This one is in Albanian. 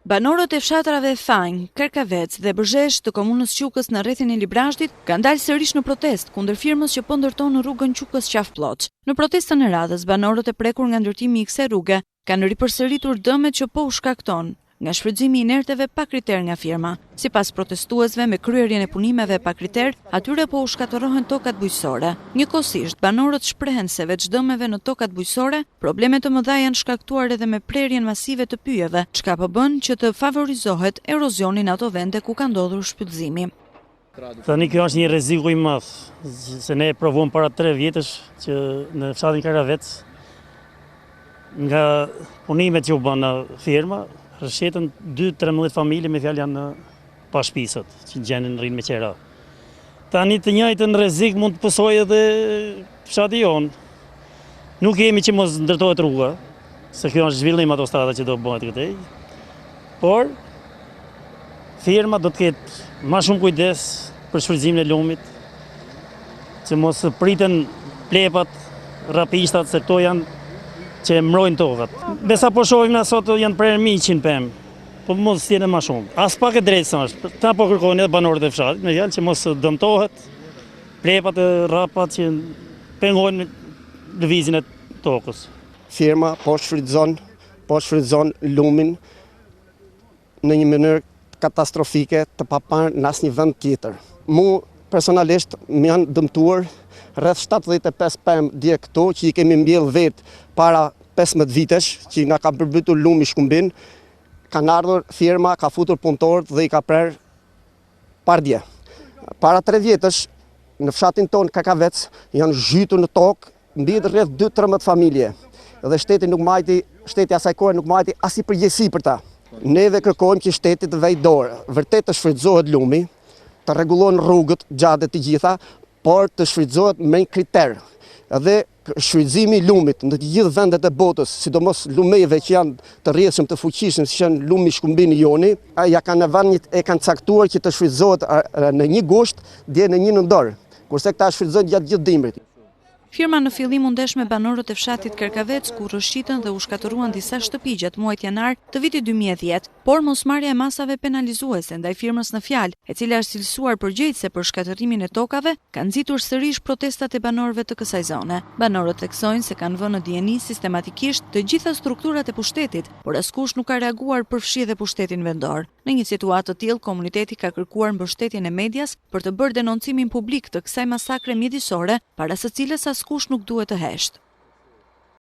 Banorët e fshatrave Fanj, Kërkavec dhe Bërzhesh të komunës Qukës në rrethin e Librashtit kanë dalë sërish në protestë kundër firmës që po ndërton në rrugën Qukës Qafpllocë. Në protestën e radhës, banorët e prekur nga ndërtimi i kësaj rruge kanë ripërsëritur dëmet që po u shkakton nga shfrytëzimi i inerteve pa kriter nga firma. Sipas protestuesve, me kryerjen e punimeve pa kriter, atyre po u shkatërrohen tokat bujqësore. Njëkohësisht, banorët shprehen se veç dëmeve në tokat bujqësore, probleme të mëdha janë shkaktuar edhe me prerjen masive të pyjeve, çka po bën që të favorizohet erozioni në ato vende ku ka ndodhur shpytëzimi. Tani kjo është një rreziku i madh, se ne provojmë para 3 vjetësh që në fshatin Kërkavec, nga punimet që u bën në firma, rrshetën 2-13 familje me fjalë janë pa shtëpisët, që gjenin rrinë me qera. Tani të njëjtën rrezik mund të pësojë edhe fshati jonë. Nuk jemi që mos ndërtohet rruga, se kjo është zhvillim autostrada që do bëhet këtej, por firma do të ketë ma shumë kujdes për shfrytëzimin e lumit, që mos priten plepat, rapishtat, se këto janë që mbrojnë tokat. Besa po shohim na sot janë prerë 100 pemë, po mos t'jene ma shumë. As pak e drejtë sa është. Ta po kërkojnë edhe banorët e fshatit, me fjalë që mos dëmtohet plepat e rapat që pengojnë lëvizjen e tokës. Firma po shfrytëzon lumin në një mënyrë katastrofike të paparë në asnjë vend tjetër. Mu personalisht më janë dëmtuar rreth 75 pemë dje këto që i kemi mbjell vetë para 15 vitesh që nga ka përbytur lumi Shkumbin, kanë ardhur firma, ka futur punëtorët dhe i ka prerë pardje. Para 3 vjetësh në fshatin tonë Kërkavec janë zhytur në tokë mbi rreth 2-13 familje dhe shteti asaj kohe nuk mbajti as i përgjegjësi për ta. Neve kërkojmë që shteti të vejë dorë, vërtet të shfrytëzohet lumi, të rregullojnë rrugët gjatë të gjitha, por të shfrytëzohet me kriter. Edhe shfrytëzimi i lumit në të gjithë vendet e botës, sidomos lumeve që janë të rrjedhshëm, të fuqishëm, si janë lumi Shkumbini Joni, ja kanë kanë caktuar që të shfrytëzohet në një gusht dje në një nëndor, kurse këta shfrytëzohen gjatë gjithë dimrit. Firma në fillim u ndesh me banorët e fshatit Kërkavec ku rrëshqitën dhe u shkatëruan disa shtëpi gjatë muajit janar të vitit 2010, por mosmarrja e masave penalizuese ndaj firmës në fjalë, e cila është cilësuar përgjegjëse për shkatërimin e tokave, ka nxitur sërish protestat e banorëve të kësaj zone. Banorët theksojnë se kanë vënë në dijeni sistematikisht të gjitha strukturat e pushtetit, por askush nuk ka reaguar përfshi dhe pushtetin vendor. Në një situatë të tillë, komuniteti ka kërkuar mbështetjen e medias për të bërë denoncimin publik të kësaj masakre mjedisore, para së cilës askush nuk duhet të heshtë.